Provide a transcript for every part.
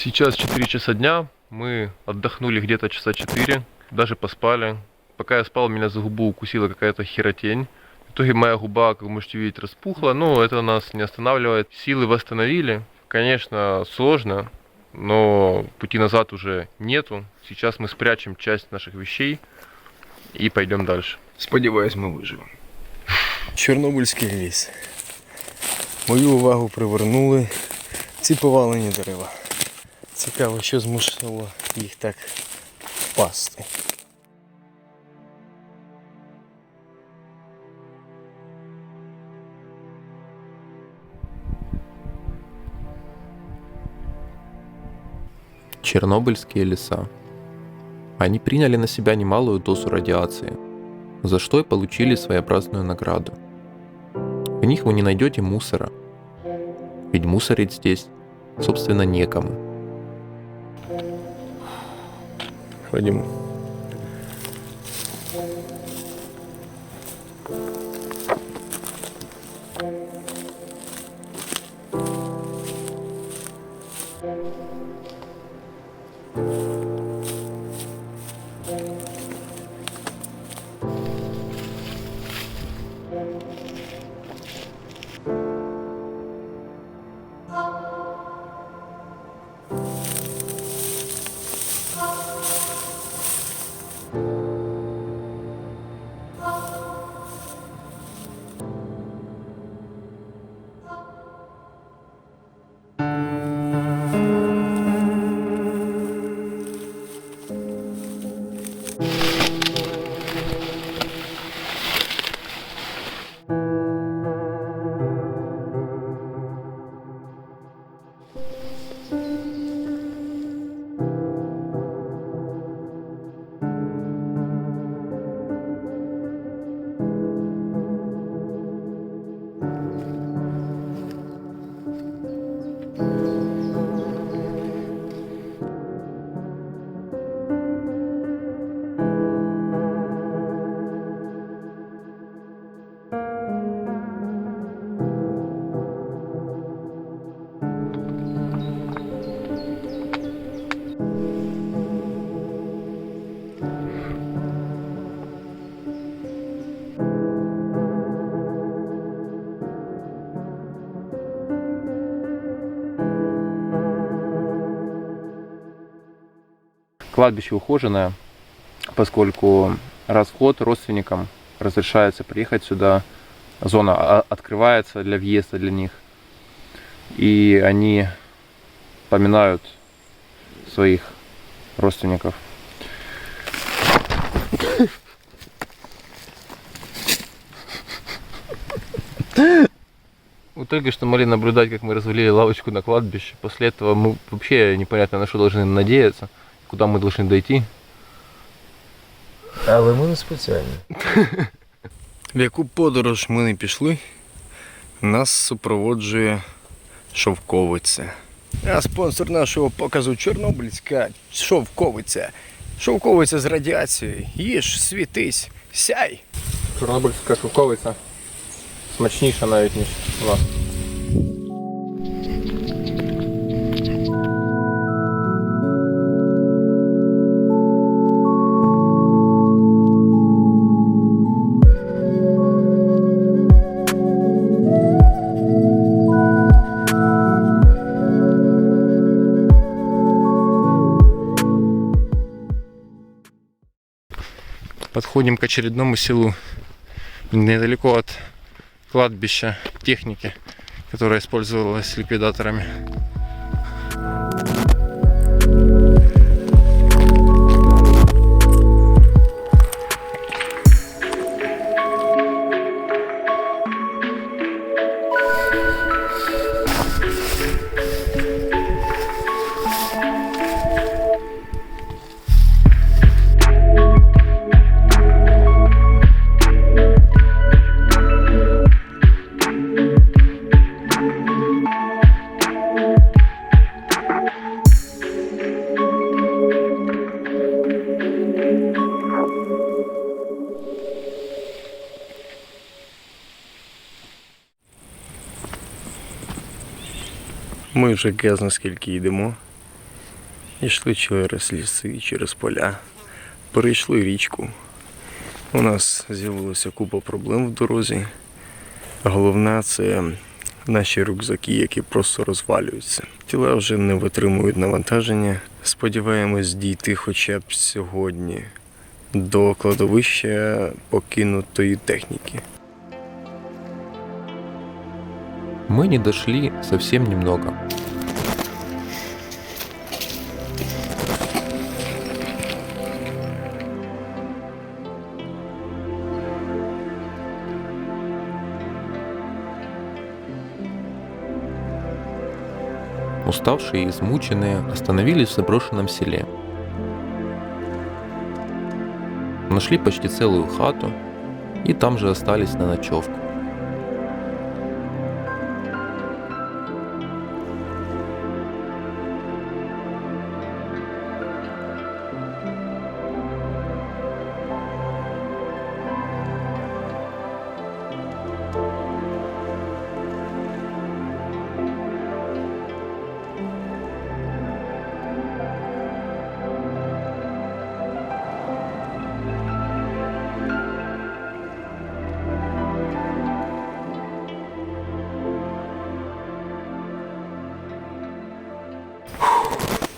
Сейчас 4 часа дня, мы отдохнули где-то часа 4, даже поспали. Пока я спал, меня за губу укусила какая-то херотень. В итоге моя губа, как вы можете видеть, распухла, но это нас не останавливает. Силы восстановили. Конечно, сложно, но пути назад уже нету. Сейчас мы спрячем часть наших вещей и пойдем дальше. Сподіваюсь, ми виживемо. Чорнобильський ліс. Мою увагу привернули ці повалені дерева. Цікаво, що змусило їх так впасти. Чернобыльские леса. Они приняли на себя немалую дозу радиации, за что и получили своеобразную награду. В них вы не найдете мусора, ведь мусорить здесь, собственно, некому. Ходімо. Кладбище ухоженное, поскольку расход родственникам разрешается приехать сюда, зона открывается для въезда для них, и они поминают своих родственников. Вы только что могли наблюдать, как мы развалили лавочку на кладбище. После этого мы вообще непонятно на что должны надеяться, куда мы должны дойти. Але ми не спеціальні. В яку подорож ми не пішли, нас супроводжує шовковиця. А спонсор нашого показу чорнобильська шовковиця. Шовковиця з радіацією. Їж, світись, сяй. Чорнобильська шовковиця. Смачніша навіть, ніж у нас. Подходим к очередному селу, недалеко от кладбища техники, которая использовалась ликвидаторами. Ми вже казно скільки йдемо. Йшли через ліси, через поля, перейшли річку. У нас з'явилася купа проблем в дорозі. Головне це наші рюкзаки, які просто розвалюються. Тіла вже не витримують навантаження. Сподіваємось дійти хоча б сьогодні до кладовища покинутої техніки. Мы не дошли совсем немного. Уставшие и измученные остановились в заброшенном селе. Нашли почти целую хату и там же остались на ночевку.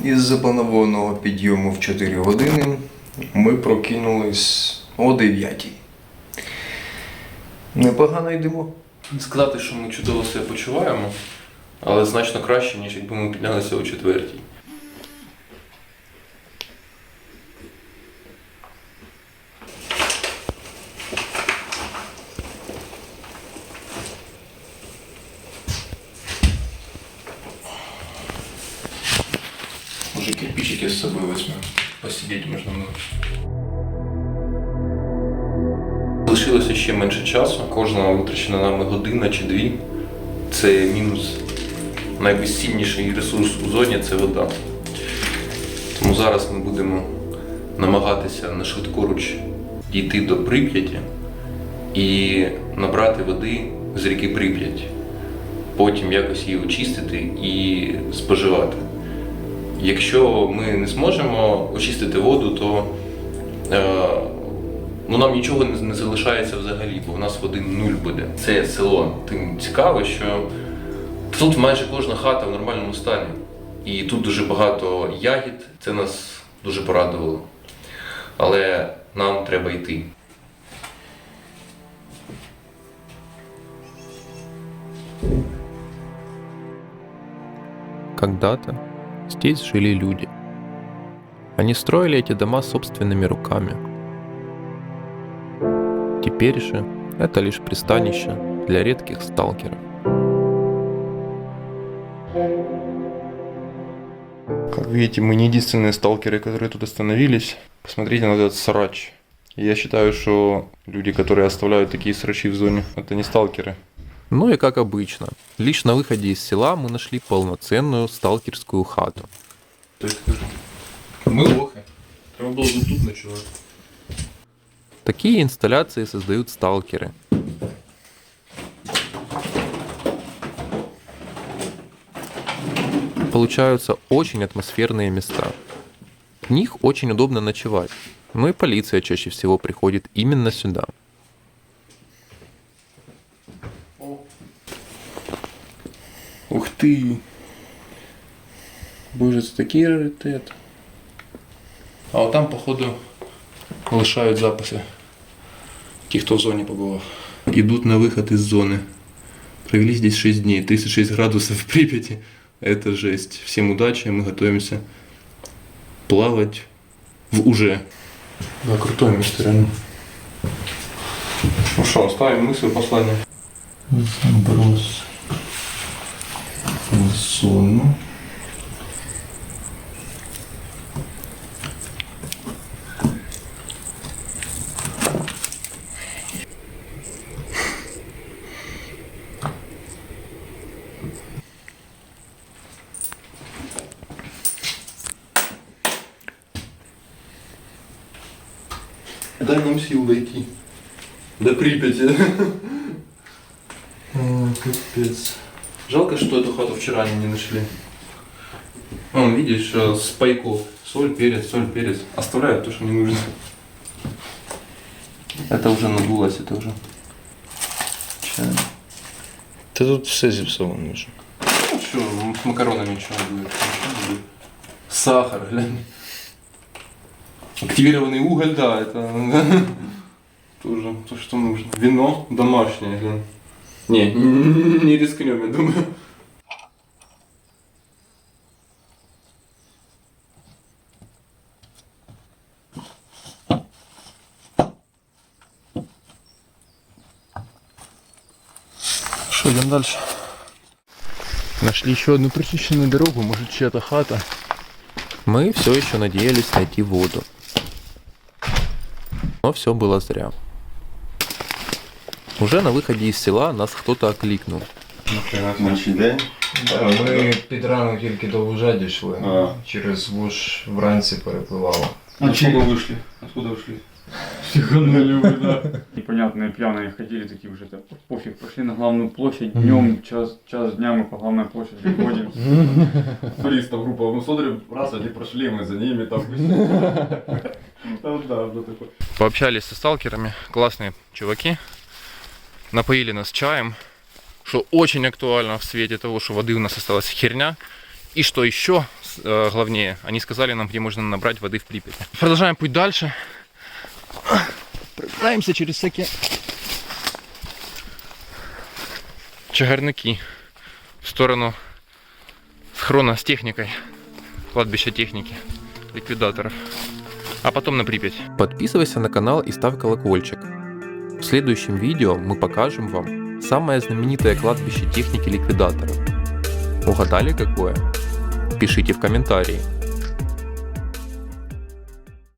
Із запланованого підйому в 4 години ми прокинулись о 9. Непогано йдемо. Сказати, що ми чудово себе почуваємо, але значно краще, ніж якби ми піднялися о 4. Може кирпичики з собою візьмемо, посидіти можна мною. Залишилося ще менше часу. Кожна витрачена нами година чи 2 – це мінус. Найбезцінніший ресурс у зоні – це вода. Тому зараз ми будемо намагатися на швидкоруч дійти до Прип'яті і набрати води з ріки Прип'ять. Потім якось її очистити і споживати. Якщо ми не зможемо очистити воду, то нам нічого не залишається взагалі, бо у нас води 0 буде. Це село тим цікаво, що тут майже кожна хата в нормальному стані. І тут дуже багато ягід, це нас дуже порадувало. Але нам треба йти. Когда-то здесь жили люди. Они строили эти дома собственными руками. Теперь же это лишь пристанище для редких сталкеров. Как видите, мы не единственные сталкеры, которые тут остановились. Посмотрите на этот срач. Я считаю, что люди, которые оставляют такие срачи в зоне, это не сталкеры. Ну и как обычно, лишь на выходе из села мы нашли полноценную сталкерскую хату. Мы лохи. Треба было тут ночевать. Такие инсталляции создают сталкеры. Получаются очень атмосферные места. В них очень удобно ночевать, но и полиция чаще всего приходит именно сюда. Ух ты! Боже, це такий раритет. А от там, походу, лишають записи. Ті, хто в зоні побував. Идут на выход из зоны. Провели здесь 6 дней, 36 градусов в Припяти. Это жесть. Всем удачи, мы готовимся плавать в уже. Да, крутое место, реально. Ну что, оставим мысль послание. Заброс в зону. Дай нам сил дойти до Припяти. Капец. Жалко, что эту хату вчера они не нашли. Вон, видишь, с пайков. Соль, перец. Оставляют то, что не нужно. Это уже надулось, это уже чай. Та тут все зіпсовано вже. Ну что, с макаронами что будет? Сахар, глянь. Активированный уголь, да, это тоже то, что нужно. Вино домашнее, глянь. Не рискнем, я думаю. Що, йдемо далі? Нашли еще одну прочищенную дорогу, может чья-то хата. Мы все еще надеялись найти воду. Но все было зря. Уже на выходе из села нас кто-то окликнул. Ночий день. Да, ми під ранок тільки до Лужа дійшли. Через Луж вранці перепливало. Откуда вышли? Откуда ушли? Психанули вы, да. Непонятные пьяные ходили такие уже, да, пофиг, пошли на главную площадь днем, час дня мы по главной площади ходим. Туристов группа, мы смотрим, раз они прошли, мы за ними там. Да, да, такой. Пообщались со сталкерами, классные чуваки. Напоили нас чаем, что очень актуально в свете того, что воды у нас осталась херня. И что еще главнее, они сказали нам, где можно набрать воды в Припяти. Продолжаем путь дальше. Пробираемся через всякие чагарники в сторону схрона с техникой, кладбища техники, ликвидаторов. А потом на Припять. Подписывайся на канал и ставь колокольчик. В следующем видео мы покажем вам самое знаменитое кладбище техники ликвидаторов. Угадали какое? Пишите в комментарии.